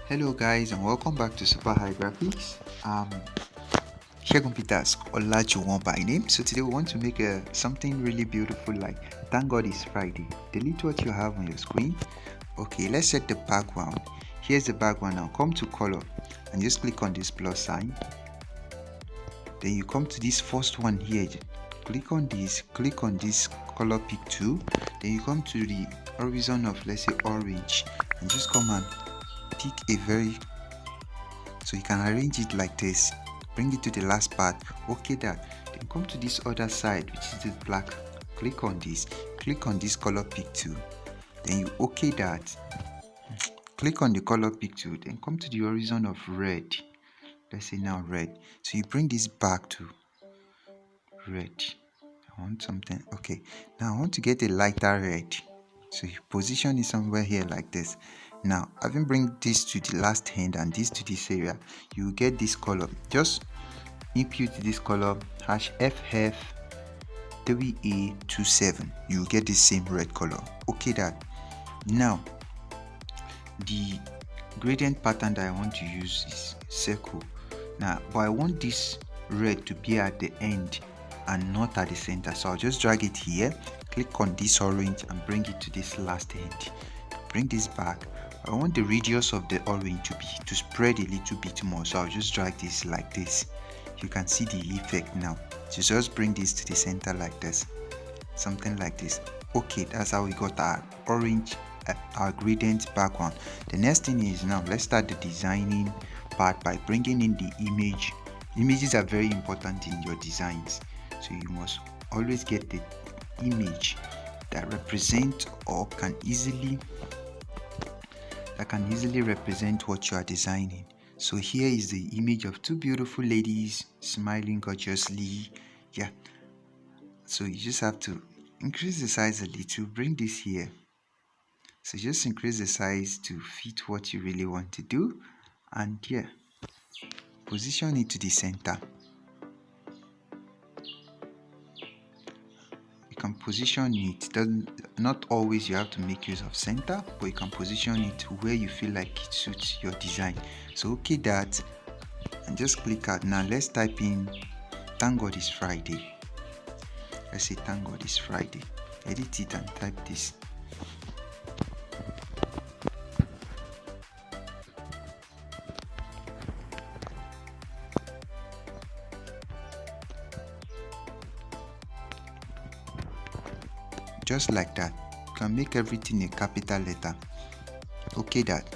Hello guys and welcome back to Super High Graphics. Shegun Peters Olajuwon by name. So today we want to make something really beautiful, like thank God it's Friday. Delete what you have on your screen. Okay, let's set the background. Here's the background. Now come to color and just click on this plus sign. Then you come to this first one here. Click on this color pick 2. Then you come to the horizon of, let's say, orange, and just come and pick a very, so you can arrange it like this, bring it to the last part. Okay, that. Then come to this other side, which is the black. Click on this color pick 2. Then you okay that. Click on the color pick 2. Then come to the horizon of red. Let's say now red. So you bring this back to red. I want something. Okay, now I want to get a lighter red, so you position it somewhere here like this. Now having bring this to the last hand and this to this area, you will get this color. Just input this color FF3A27. you will get the same red color. Okay, that. Now the gradient pattern that I want to use is circle. Now but I want this red to be at the end and not at the center, so I'll just drag it here, click on this orange and bring it to this last end. Bring this back. I want the radius of the orange to spread a little bit more, so I'll just drag this like this. You can see the effect now. So just bring this to the center like this, something like this. Okay, that's how we got our orange, our gradient background. The next thing is, now let's start the designing part by bringing in the image. Images are very important in your designs, so you must always get the image that represent or can easily represent what you are designing. So here is the image of two beautiful ladies smiling gorgeously. Yeah, so you just have to increase the size a little, bring this here. So just increase the size to fit what you really want to do, and yeah, position it to the center. You can position it, not always you have to make use of center, but you can position it where you feel like it suits your design. So okay, that, and just click out. Now let's type in thank God it's Friday. Let's say thank God it's Friday. Edit it and type this. Just like that. You can make everything a capital letter. Okay, that.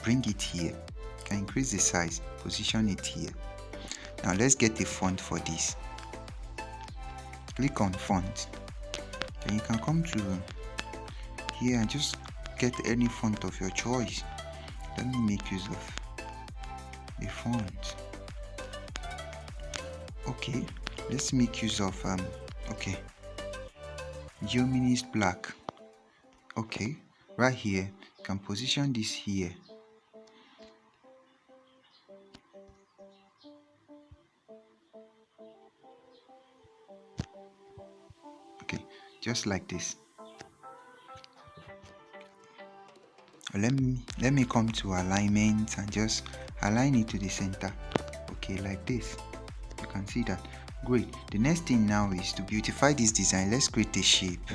Bring it here. You can increase the size, position it here. Now let's get a font for this. Click on font. Then you can come to here and just get any font of your choice. Let me make use of a font. Okay, let's make use of okay, Geominist black. Okay, right here you can position this here. Okay, just like this. Let me come to alignment and just align it to the center. Okay, like this. You can see that. Great. The next thing now is to beautify this design. Let's create a shape.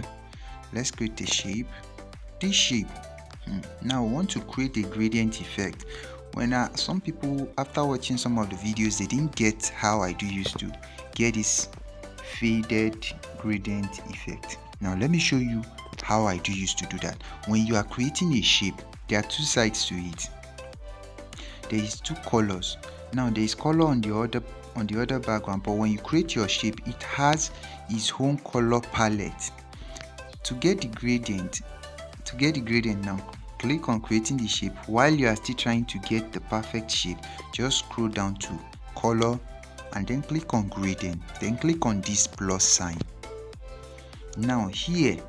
Let's create a shape. This shape. Now we want to create a gradient effect. When some people, after watching some of the videos, they didn't get how I used to get this faded gradient effect. Now let me show you how I used to do that. When you are creating a shape, there are two sides to it. There is two colors. Now there is color on the other background, but when you create your shape, it has its own color palette. To get the gradient now, click on creating the shape. While you are still trying to get the perfect shape, just scroll down to color and then click on gradient, then click on this plus sign. Now here,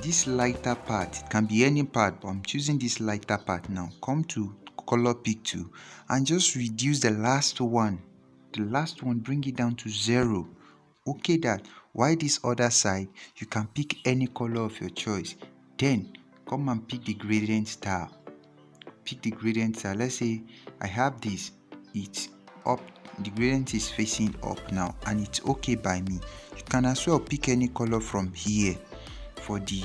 this lighter part, it can be any part, but I'm choosing this lighter part. Now come to color pick 2 and just reduce the last one, bring it down to 0. Okay, that. While this other side, you can pick any color of your choice. Then come and pick the gradient style. pick the gradient style. Let's say I have this, it's up, the gradient is facing up now, and it's okay by me. You can as well pick any color from here for the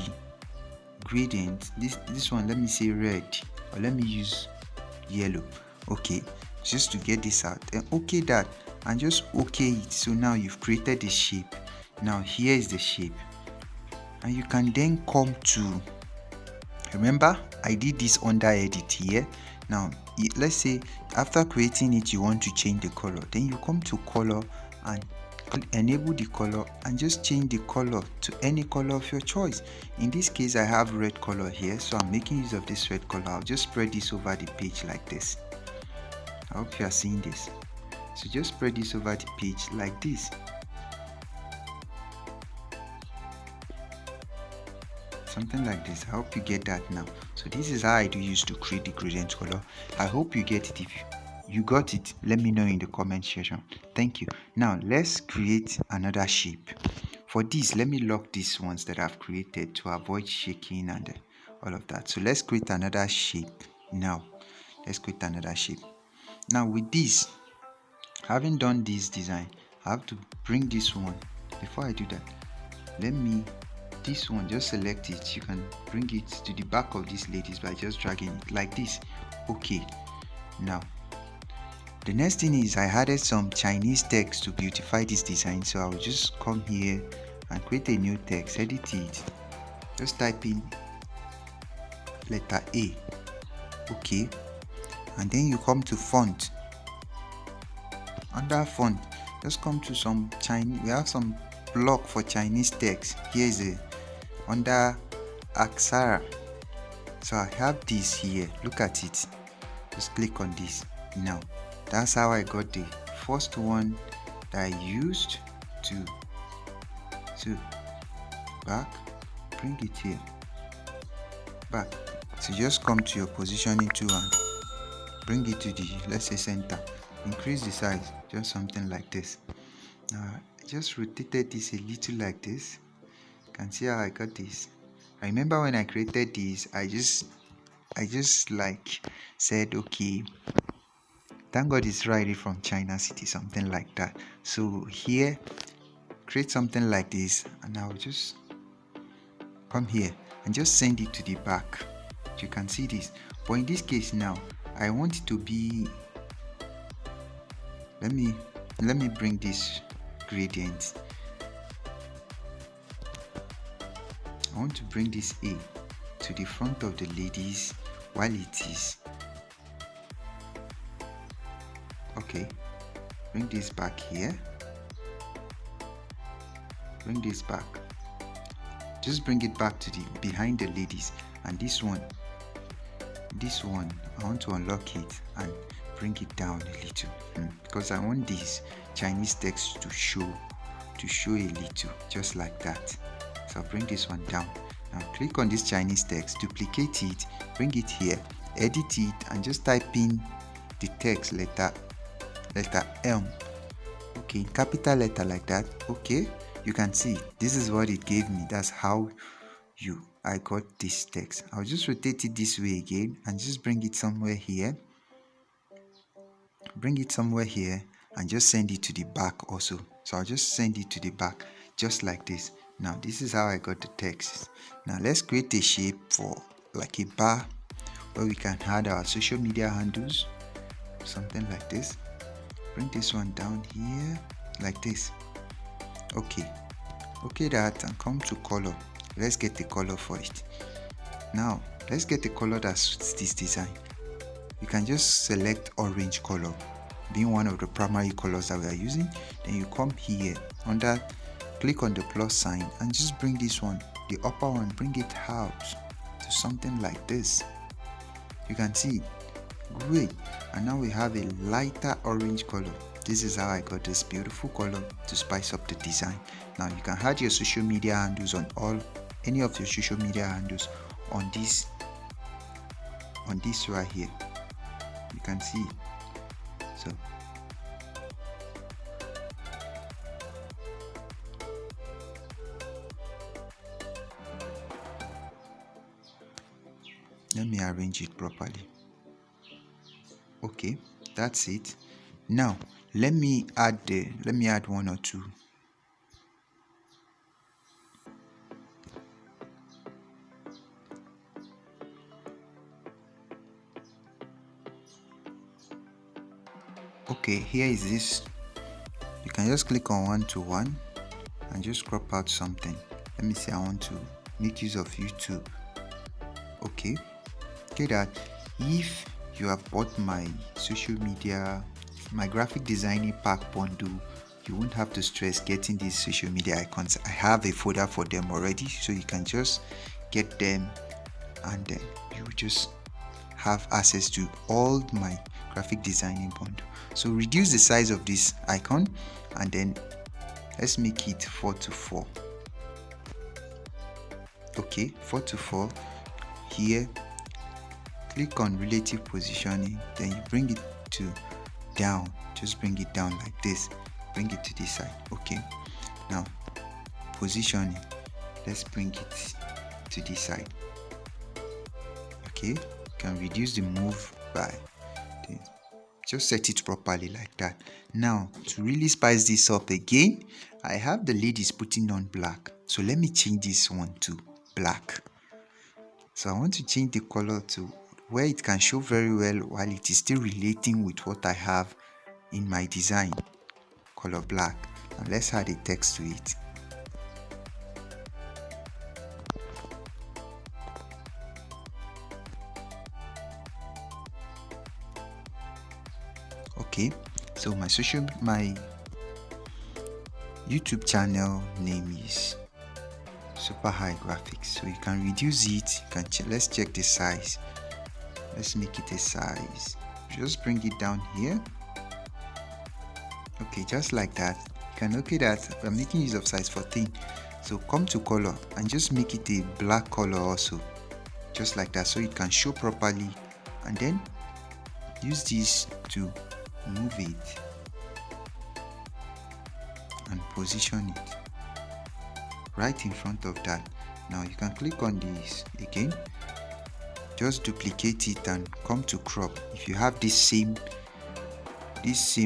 gradient. This one, let me say red, or let me use yellow. Okay, just to get this out, and okay that, and just okay it. So now you've created the shape. Now here is the shape, and you can then come to, remember I did this under edit here. Now let's say after creating it you want to change the color, then you come to color and enable the color and just change the color to any color of your choice. In this case I have red color here, so I'm making use of this red color. I'll just spread this over the page like this. I hope you are seeing this. So just spread this over the page like this. Something like this. I hope you get that now. So this is how I do use to create the gradient color. I hope you get it. If you got it, let me know in the comment section. Thank you. Now let's create another shape. For this, let me lock these ones that I've created to avoid shaking and all of that. So let's create another shape. Now let's create another shape. Now with this, having done this design, I have to bring this one. Before I do that, let me, this one, just select it. You can bring it to the back of these ladies by just dragging it like this. Okay, now the next thing is I added some Chinese text to beautify this design. So I'll just come here and create a new text, edit it, just type in letter A. Okay, and then you come to font. Under font, just come to some Chinese, we have some block for Chinese text. Here is a under Aksara. So I have this here, look at it, just click on this. Now that's how I got the first one that I used to back, bring it here, back. So just come to your positioning tool and bring it to the, let's say, center. Increase the size, just something like this. Now I just rotated this a little like this. You can see how I got this. I remember when I created this, I just like said, okay, thank God it's right from China City, something like that. So here, create something like this, and I'll just come here and just send it to the back. You can see this, but in this case now I want it to be, let me bring this gradient. I want to bring this A to the front of the ladies while it is, okay, bring this back here, bring this back, just bring it back to the behind the ladies. And this one I want to unlock it and bring it down a little, because I want this Chinese text to show a little, just like that. So I'll bring this one down. Now click on this Chinese text, duplicate it, bring it here, edit it, and just type in the text letter M, okay, capital letter like that. Okay, you can see this is what it gave me. That's how I got this text. I'll just rotate it this way again and just bring it somewhere here, and just send it to the back also. So I'll just send it to the back just like this. Now this is how I got the text. Now let's create a shape for like a bar where we can add our social media handles, something like this. Bring this one down here like this. Okay that, and come to color. Let's get the color for it. Now let's get the color that suits this design. You can just select orange color, being one of the primary colors that we are using. Then you come here under, click on the plus sign, and just bring this one, the upper one, bring it out to something like this. You can see, great. And now we have a lighter orange color. This is how I got this beautiful color to spice up the design. Now you can add your social media handles on any of your social media handles on this right here. You can see. So let me arrange it properly. Okay, that's it. Now let me add one or two. Okay, here is this. You can just click on one-to-one and just crop out something. Let me say I want to make use of YouTube. Okay, that if you have bought my social media, my graphic designing pack bundle, you won't have to stress getting these social media icons. I have a folder for them already, so you can just get them and then you just have access to all my graphic designing bundle. So reduce the size of this icon and then let's make it 4:4. Okay, 4:4. Here click on relative positioning, then you bring it to down, just bring it down like this, bring it to this side. Okay, now positioning, let's bring it to this side. Okay, you can reduce the move by just set it properly like that. Now to really spice this up again, I have the ladies putting on black, so let me change this one to black. So I want to change the color to where it can show very well while it is still relating with what I have in my design. Color black. Now let's add a text to it. Okay, so my YouTube channel name is Super High Graphics. So you can reduce it. You can let's check the size. Let's make it a size. Just bring it down here. Okay, just like that. You can look at that. I'm making use of size 14. So come to color and just make it a black color also. Just like that, so it can show properly. And then use this to move it and position it right in front of that. Now you can click on this again, just duplicate it and come to crop. If you have this same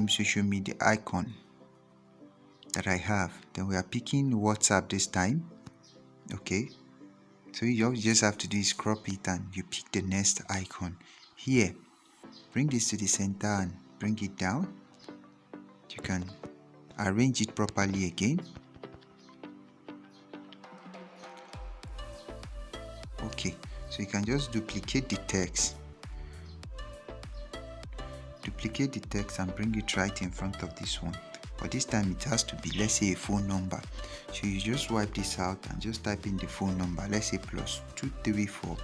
social media icon that I have, then we are picking WhatsApp this time. Okay, so you just have to do is crop it and you pick the next icon here. Bring this to the center and bring it down. You can arrange it properly again. Okay, so you can just duplicate the text and bring it right in front of this one, but this time it has to be, let's say, a phone number. So you just wipe this out and just type in the phone number. Let's say +234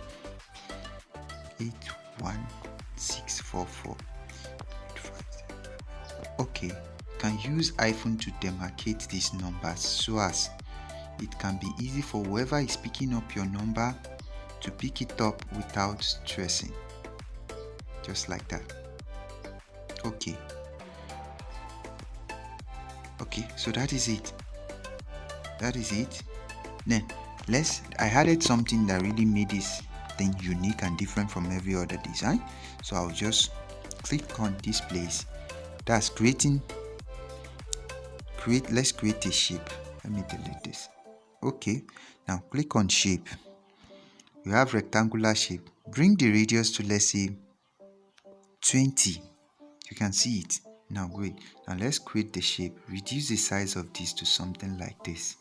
81644. Okay, can use iPhone to demarcate these numbers so as it can be easy for whoever is picking up your number to pick it up without stressing. Just like that. Okay, so that is it. Then I added something that really made this thing unique and different from every other design. So I'll just click on this place. That's let's create a shape. Let me delete this. Okay, now click on shape. You have rectangular shape. Bring the radius to, let's say, 20. You can see it now. Great. Now let's create the shape. Reduce the size of this to something like this.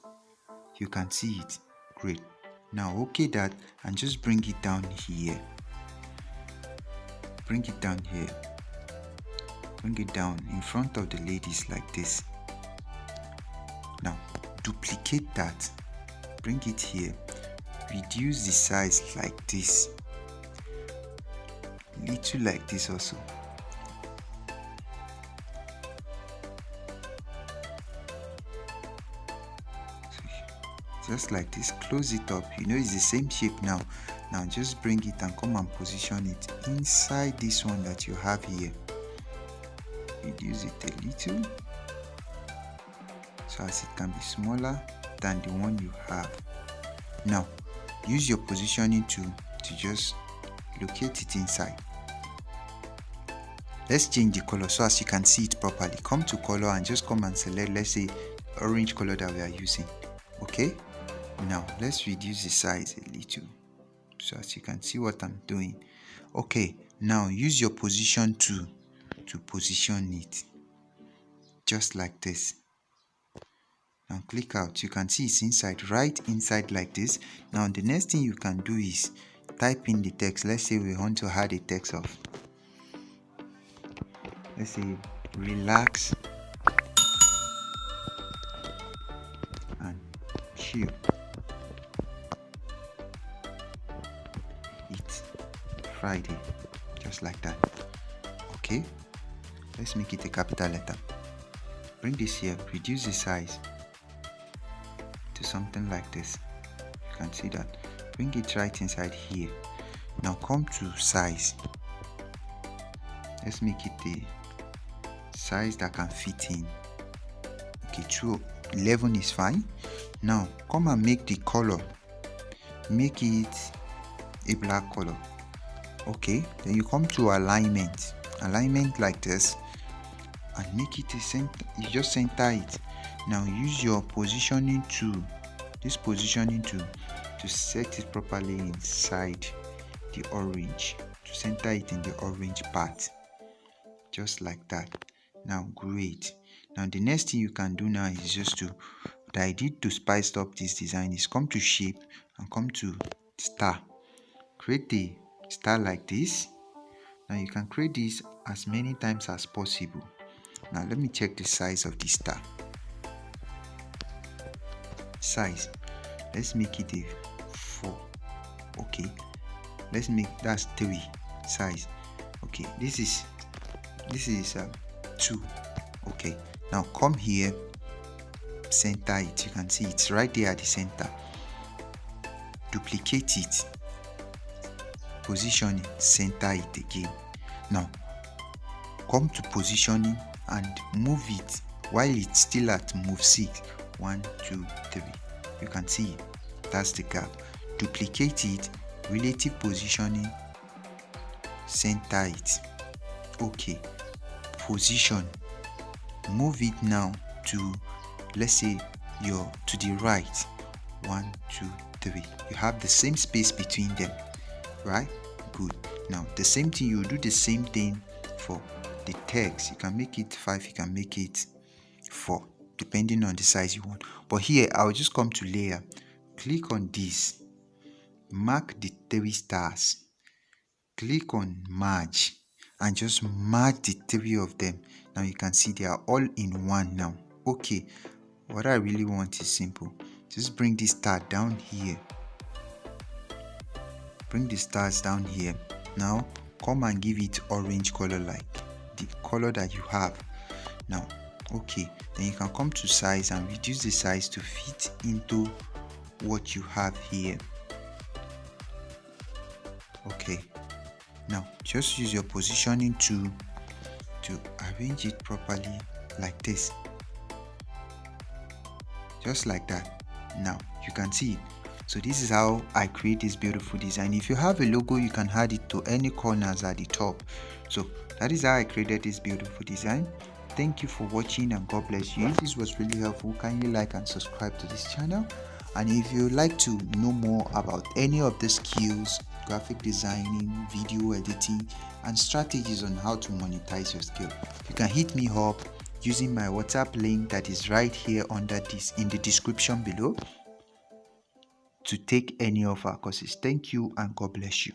You can see it. Great. Now okay that, and just bring it down here. Bring it down in front of the ladies like this. Now duplicate that, bring it here, reduce the size like this, little like this also. Just like this, close it up. It's the same shape now. Now just bring it and come and position it inside this one that you have here. Reduce it a little so as it can be smaller than the one you have. Now use your positioning to just locate it inside. Let's change the color so as you can see it properly. Come to color and just come and select, let's say, orange color that we are using. Okay, now let's reduce the size a little so as you can see what I'm doing. Okay, now use your position tool to position it just like this. Now click out. You can see it's inside, right inside like this. Now the next thing you can do is type in the text. Let's say we want to add a text of, let's say, relax and chill. It's Friday, just like that. Okay, let's make it a capital letter. Bring this here, reduce the size to something like this. You can see that. Bring it right inside here. Now come to size. Let's make it the size that can fit in. Okay, 211 is fine. Now come and make the color, make it a black color. Okay, then you come to alignment like this and make it a center. You just center it. Now use your positioning tool, this positioning tool, to set it properly inside the orange, to center it in the orange part, just like that. Now great. Now the next thing you can do now is just to, what I did to spice up this design is come to shape and come to star. Create the star like this. Now you can create this as many times as possible. Now let me check the size of the star. Size, let's make it a 4. Okay, let's make that's 3. Size, okay, this is 2. Okay, now come here, center it. You can see it's right there at the center. Duplicate it, position it, center it again. Now come to positioning and move it while it's still at move 6. 1 2 3. You can see that's the gap. Duplicate it, relative positioning, center it. Okay, position, move it now to, let's say, you're to the right. 1 2 3. You have the same space between them, right? Good. Now the same thing, you do the same thing for the text. You can make it 5, you can make it 4, depending on the size you want. But here I'll just come to layer, click on this, mark the 3 stars, click on merge and just merge the 3 of them. Now you can see they are all in one now. Okay, what I really want is simple. Just bring this star down here, bring the stars down here. Now come and give it orange color like the color that you have now. Okay, then you can come to size and reduce the size to fit into what you have here. Okay, now just use your positioning tool to arrange it properly like this, just like that. Now you can see it. So this is how I create this beautiful design. If you have a logo, you can add it to any corners at the top. So that is how I created this beautiful design. Thank you for watching and God bless you. If this was really helpful, kindly like and subscribe to this channel. And if you would like to know more about any of the skills, graphic designing, video editing, and strategies on how to monetize your skill, you can hit me up using my WhatsApp link that is right here under this in the description below to take any of our courses. Thank you and God bless you.